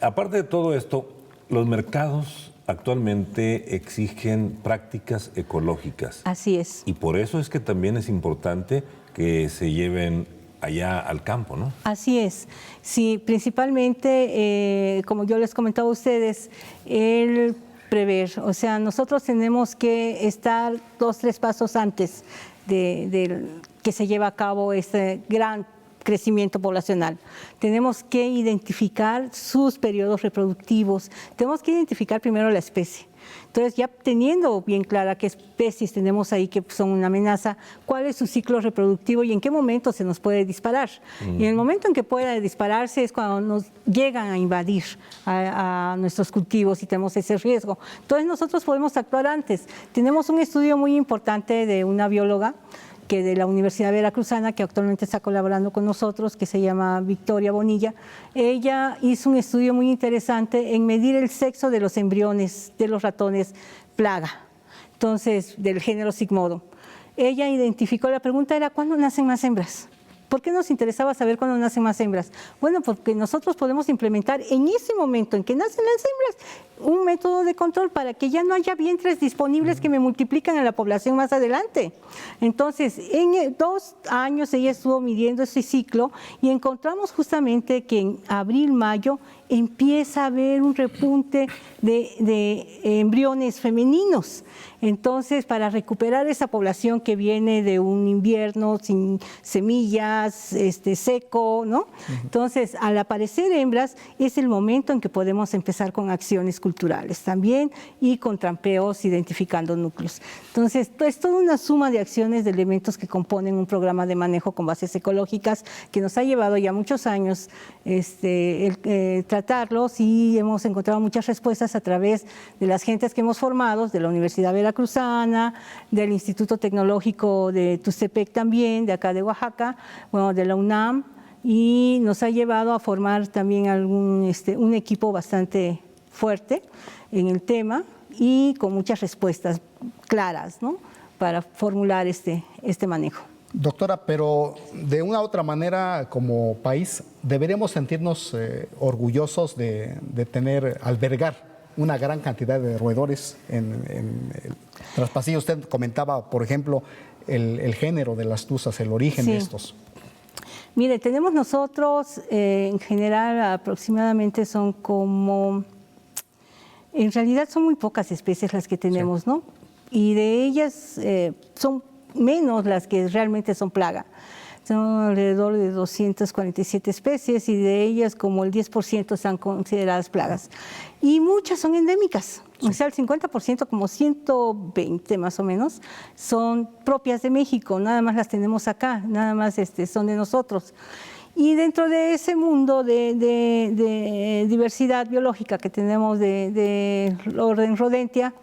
aparte de todo esto, los mercados actualmente exigen prácticas ecológicas. Así es. Y por eso es que también es importante que se lleven allá al campo, ¿no? Así es. Sí, principalmente, como yo les comentaba a ustedes, el prever. O sea, nosotros tenemos que estar 2, 3 pasos antes de que se lleve a cabo este gran crecimiento poblacional. Tenemos que identificar sus periodos reproductivos, tenemos que identificar primero la especie. Entonces, ya teniendo bien clara qué especies tenemos ahí que son una amenaza, cuál es su ciclo reproductivo y en qué momento se nos puede disparar. Y en el momento en que pueda dispararse es cuando nos llegan a invadir a nuestros cultivos y tenemos ese riesgo. Entonces, nosotros podemos actuar antes. Tenemos un estudio muy importante de una bióloga que de la Universidad Veracruzana, que actualmente está colaborando con nosotros, que se llama Victoria Bonilla. Ella hizo un estudio muy interesante en medir el sexo de los embriones de los ratones plaga, entonces del género Sigmodo. Ella identificó, la pregunta era, ¿cuándo nacen más hembras? ¿Por qué nos interesaba saber cuándo nacen más hembras? Bueno, porque nosotros podemos implementar en ese momento en que nacen las hembras un método de control para que ya no haya vientres disponibles que me multiplican a la población más adelante. Entonces, en 2 años ella estuvo midiendo ese ciclo y encontramos justamente que en abril, mayo empieza a haber un repunte de embriones femeninos. Entonces, para recuperar esa población que viene de un invierno sin semillas, seco, ¿no? Entonces, al aparecer hembras, es el momento en que podemos empezar con acciones culturales también y con trampeos identificando núcleos. Entonces, es toda una suma de acciones, de elementos que componen un programa de manejo con bases ecológicas que nos ha llevado ya muchos años tratarlos y hemos encontrado muchas respuestas a través de las gentes que hemos formado, de la Universidad Veracruzana, del Instituto Tecnológico de Tustepec también, de acá de Oaxaca, bueno, de la UNAM, y nos ha llevado a formar también un equipo bastante fuerte en el tema y con muchas respuestas claras, ¿no?, para formular este manejo. Doctora, pero de una u otra manera, como país, deberíamos sentirnos orgullosos de albergar una gran cantidad de roedores en el traspasillo. Usted comentaba, por ejemplo, el género de las tuzas, el origen de estos. Mire, tenemos nosotros, en general, aproximadamente son como... En realidad son muy pocas especies las que tenemos, ¿no? Y de ellas son menos las que realmente son plaga. Son alrededor de 247 especies y de ellas como el 10% están consideradas plagas. Y muchas son endémicas. O sea, el 50%, como 120 más o menos, son propias de México. Nada más las tenemos acá, nada más son de nosotros. Y dentro de ese mundo de diversidad biológica que tenemos de orden Rodentia,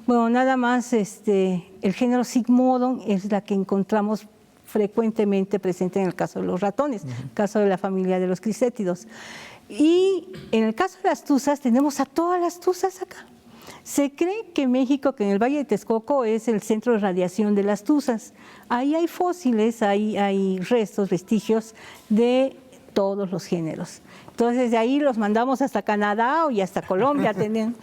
bueno, nada más el género Sigmodon es la que encontramos frecuentemente presente en el caso de los ratones, el caso de la familia de los crisétidos. Y en el caso de las tuzas, tenemos a todas las tuzas acá. Se cree que México, que en el Valle de Texcoco, es el centro de radiación de las tuzas. Ahí hay fósiles, hay restos, vestigios de todos los géneros. Entonces, de ahí los mandamos hasta Canadá y hasta Colombia, tienen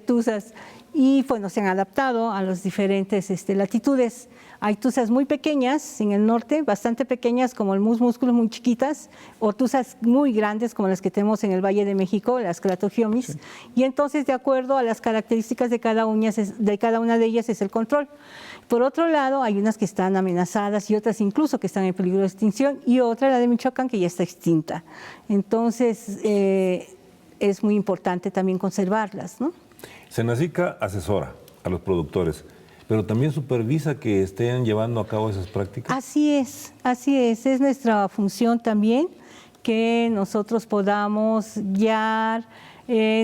tuzas. Y bueno, se han adaptado a las diferentes latitudes. Hay tuzas muy pequeñas en el norte, bastante pequeñas como el músculos muy chiquitas, o tuzas muy grandes como las que tenemos en el Valle de México, las Cratogiomis. Sí. Y entonces, de acuerdo a las características de cada una de ellas es el control. Por otro lado, hay unas que están amenazadas y otras incluso que están en peligro de extinción, y otra, la de Michoacán, que ya está extinta. Entonces, es muy importante también conservarlas, ¿no? Senacica asesora a los productores, pero también supervisa que estén llevando a cabo esas prácticas. Así es nuestra función también, que nosotros podamos guiar,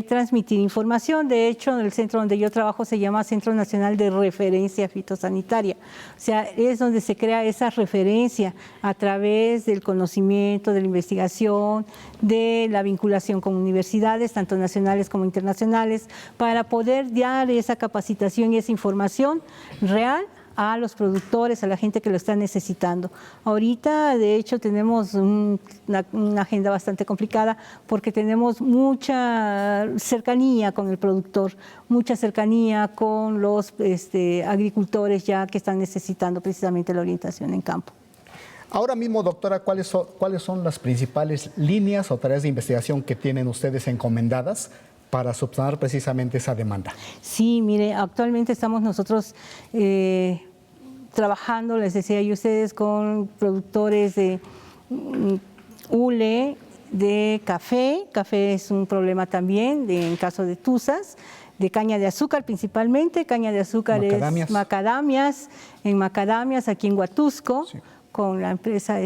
transmitir información. De hecho, el centro donde yo trabajo se llama Centro Nacional de Referencia Fitosanitaria. O sea, es donde se crea esa referencia a través del conocimiento, de la investigación, de la vinculación con universidades, tanto nacionales como internacionales, para poder dar esa capacitación y esa información real a los productores, a la gente que lo está necesitando. Ahorita, de hecho, tenemos una agenda bastante complicada porque tenemos mucha cercanía con el productor, mucha cercanía con los agricultores ya que están necesitando precisamente la orientación en campo. Ahora mismo, doctora, ¿cuáles son las principales líneas o tareas de investigación que tienen ustedes encomendadas para subsanar precisamente esa demanda? Sí, mire, actualmente estamos nosotros trabajando, les decía yo a ustedes, con productores de hule, de café. Café es un problema también en caso de tusas. De caña de azúcar principalmente. Caña de azúcar es macadamias. En macadamias, aquí en Huatusco, sí, con la empresa,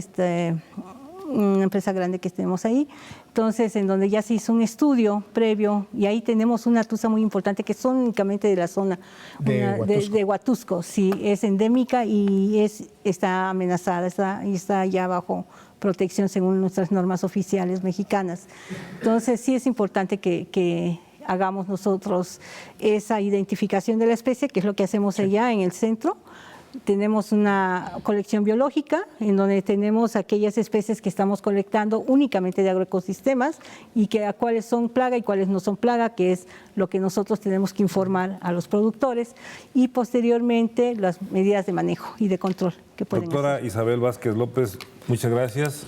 una empresa grande que tenemos ahí. Entonces, en donde ya se hizo un estudio previo, y ahí tenemos una tusa muy importante que es únicamente de la zona de Huatusco. Sí, es endémica y está amenazada, está ya bajo protección según nuestras normas oficiales mexicanas. Entonces, sí es importante que hagamos nosotros esa identificación de la especie, que es lo que hacemos allá en el centro. Tenemos una colección biológica en donde tenemos aquellas especies que estamos colectando únicamente de agroecosistemas y a cuáles son plaga y cuáles no son plaga, que es lo que nosotros tenemos que informar a los productores, y posteriormente las medidas de manejo y de control que pueden Doctora hacer. Isabel Vázquez López, muchas gracias.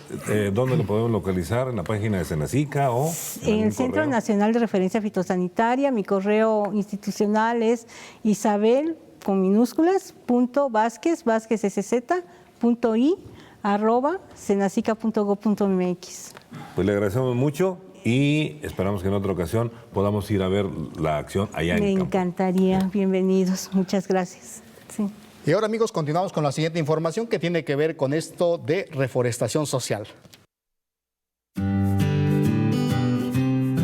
¿Dónde lo podemos localizar? ¿En la página de Senacica o en el Centro Nacional de Referencia Fitosanitaria? Mi correo institucional es Isabel con minúsculas, .vázquez, @senacica.gov.mx. Pues le agradecemos mucho y esperamos que en otra ocasión podamos ir a ver la acción allá en el campo. Me encantaría, bienvenidos, muchas gracias. Sí. Y ahora, amigos, continuamos con la siguiente información que tiene que ver con esto de reforestación social.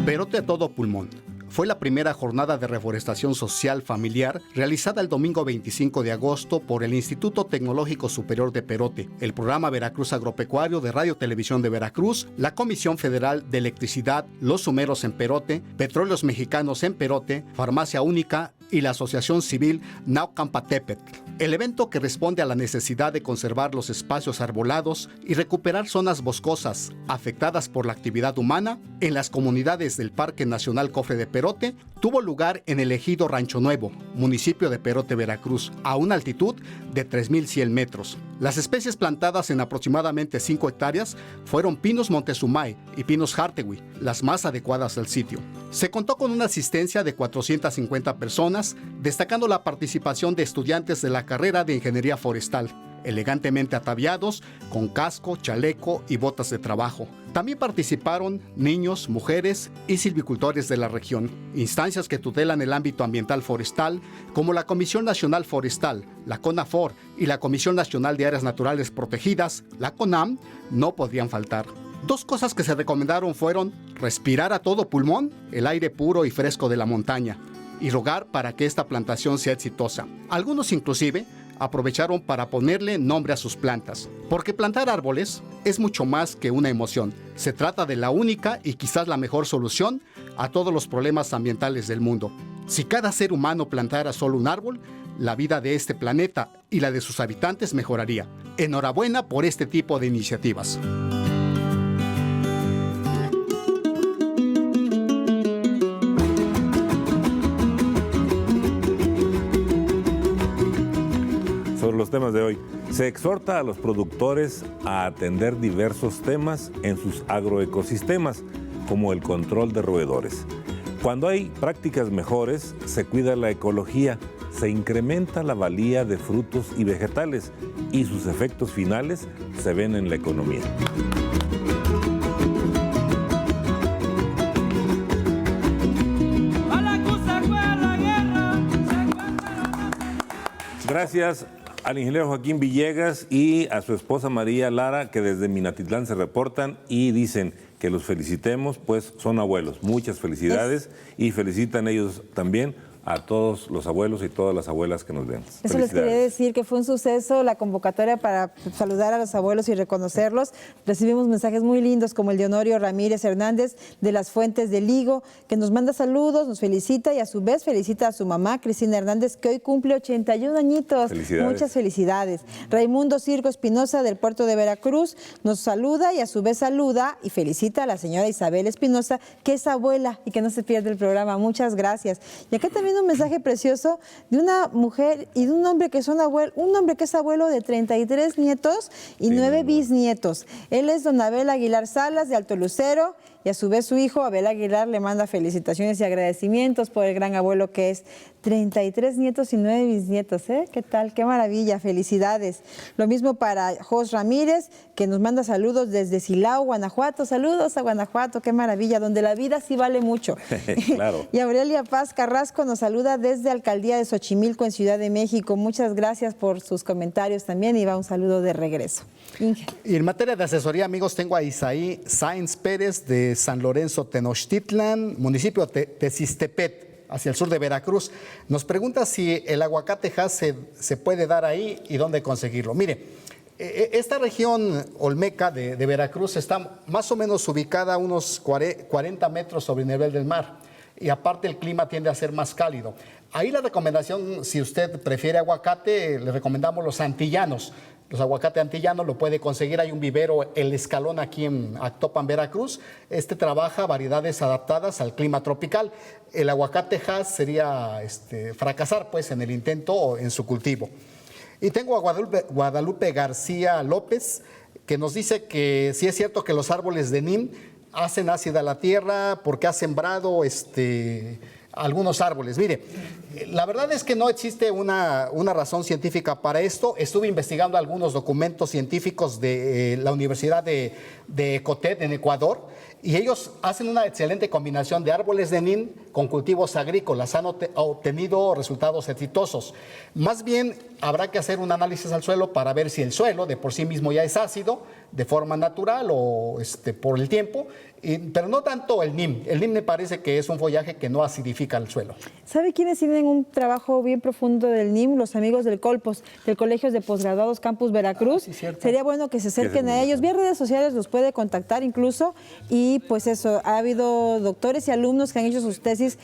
Perote a todo pulmón. Fue la primera jornada de reforestación social familiar realizada el domingo 25 de agosto por el Instituto Tecnológico Superior de Perote, el Programa Veracruz Agropecuario de Radio Televisión de Veracruz, la Comisión Federal de Electricidad, Los Sumeros en Perote, Petróleos Mexicanos en Perote, Farmacia Única y la Asociación Civil Naucampatepetl. El evento, que responde a la necesidad de conservar los espacios arbolados y recuperar zonas boscosas afectadas por la actividad humana en las comunidades del Parque Nacional Cofre de Perote, tuvo lugar en el ejido Rancho Nuevo, municipio de Perote, Veracruz, a una altitud de 3,100 metros. Las especies plantadas en aproximadamente 5 hectáreas fueron pinos Montezumay y pinos Hartewi, las más adecuadas al sitio. Se contó con una asistencia de 450 personas, destacando la participación de estudiantes de la carrera de Ingeniería Forestal, elegantemente ataviados con casco, chaleco y botas de trabajo. También participaron niños, mujeres y silvicultores de la región. Instancias que tutelan el ámbito ambiental forestal, como la Comisión Nacional Forestal, la CONAFOR y la Comisión Nacional de Áreas Naturales Protegidas, la CONAM, no podrían faltar. Dos cosas que se recomendaron fueron respirar a todo pulmón el aire puro y fresco de la montaña y rogar para que esta plantación sea exitosa. Algunos inclusive aprovecharon para ponerle nombre a sus plantas, porque plantar árboles es mucho más que una emoción. Se trata de la única y quizás la mejor solución a todos los problemas ambientales del mundo. Si cada ser humano plantara solo un árbol, la vida de este planeta y la de sus habitantes mejoraría. Enhorabuena por este tipo de iniciativas. Los temas de hoy. Se exhorta a los productores a atender diversos temas en sus agroecosistemas, como el control de roedores. Cuando hay prácticas mejores, se cuida la ecología, se incrementa la valía de frutos y vegetales y sus efectos finales se ven en la economía. Gracias al ingeniero Joaquín Villegas y a su esposa María Lara, que desde Minatitlán se reportan y dicen que los felicitemos, pues son abuelos. Muchas felicidades y felicitan ellos también a todos los abuelos y todas las abuelas que nos ven. Eso les quería decir, que fue un suceso la convocatoria para saludar a los abuelos y reconocerlos. Recibimos mensajes muy lindos como el de Honorio Ramírez Hernández de las Fuentes de Ligo, que nos manda saludos, nos felicita y a su vez felicita a su mamá, Cristina Hernández, que hoy cumple 81 añitos. Felicidades. Muchas felicidades. Raimundo Circo Espinosa del puerto de Veracruz nos saluda y a su vez saluda y felicita a la señora Isabel Espinosa, que es abuela y que no se pierde el programa. Muchas gracias. Y acá también un mensaje precioso de una mujer y de un hombre que son un hombre que es abuelo de 33 nietos y 9 bisnietos. Él es don Abel Aguilar Salas de Alto Lucero y a su vez su hijo Abel Aguilar le manda felicitaciones y agradecimientos por el gran abuelo que es. 33 nietos y 9 bisnietos, ¿eh? ¿Qué tal? ¡Qué maravilla! Felicidades. Lo mismo para Jos Ramírez, que nos manda saludos desde Silao, Guanajuato. Saludos a Guanajuato, qué maravilla, donde la vida sí vale mucho. Claro. Y Aurelia Paz Carrasco nos saluda desde Alcaldía de Xochimilco, en Ciudad de México. Muchas gracias por sus comentarios también y va un saludo de regreso. Inge. Y en materia de asesoría, amigos, tengo a Isaí Sáenz Pérez de San Lorenzo Tenochtitlan, municipio de Tezistepet, hacia el sur de Veracruz. Nos pregunta si el aguacate Hass se puede dar ahí y dónde conseguirlo. Mire, esta región olmeca de Veracruz está más o menos ubicada a unos 40 metros sobre el nivel del mar y aparte el clima tiende a ser más cálido. Ahí la recomendación, si usted prefiere aguacate, le recomendamos los antillanos. Los aguacates antillanos lo puede conseguir, hay un vivero, El Escalón, aquí en Actopan, Veracruz. Este trabaja variedades adaptadas al clima tropical. El aguacate Hass sería fracasar pues en el intento en su cultivo. Y tengo a Guadalupe García López, que nos dice que sí es cierto que los árboles de NIM hacen ácida la tierra porque ha sembrado algunos árboles. Mire, la verdad es que no existe una razón científica para esto. Estuve investigando algunos documentos científicos de la Universidad de Ecotec en Ecuador y ellos hacen una excelente combinación de árboles de NIM con cultivos agrícolas. Han obtenido resultados exitosos. Más bien habrá que hacer un análisis al suelo para ver si el suelo de por sí mismo ya es ácido de forma natural o por el tiempo, pero no tanto el NIM. El NIM me parece que es un follaje que no acidifica el suelo. ¿Sabe quiénes tienen un trabajo bien profundo del NIM? Los amigos del Colpos, del Colegio de Posgraduados Campus Veracruz. Sí, cierto. Sería bueno que se acerquen a ellos. Vía redes sociales los puede contactar incluso. Y pues eso, ha habido doctores y alumnos que han hecho sus tesis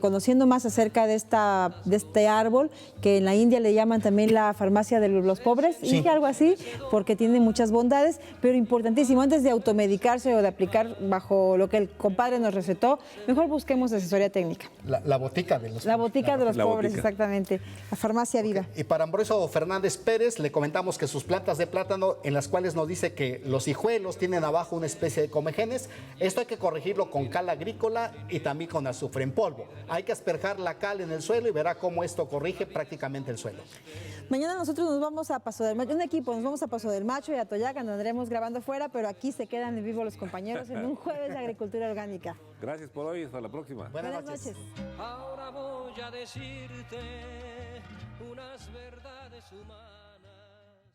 conociendo más acerca de este árbol, que en la India le llaman también la farmacia de los pobres, Sí. y algo así, porque tiene muchas bondades, pero importantísimo, antes de automedicarse o de aplicar bajo lo que el compadre nos recetó, mejor busquemos asesoría técnica. La botica de los La botica de los La pobres, botica. exactamente. La farmacia viva. Y para Ambroso Fernández Pérez le comentamos que sus plantas de plátano, en las cuales nos dice que los hijuelos tienen abajo una especie de comegenes, esto hay que corregirlo con cal agrícola y también con azufre en polvo. Hay que asperjar la cal en el suelo y verá cómo esto corrige prácticamente el suelo. Mañana nosotros nos vamos a Paso del Macho, un equipo, nos vamos a Paso del Macho y a Toyaca, andaremos grabando fuera, pero aquí se quedan en vivo los compañeros en un jueves de agricultura orgánica. Gracias por hoy, hasta la próxima. Buenas noches. Ahora voy a decirte unas verdades humanas.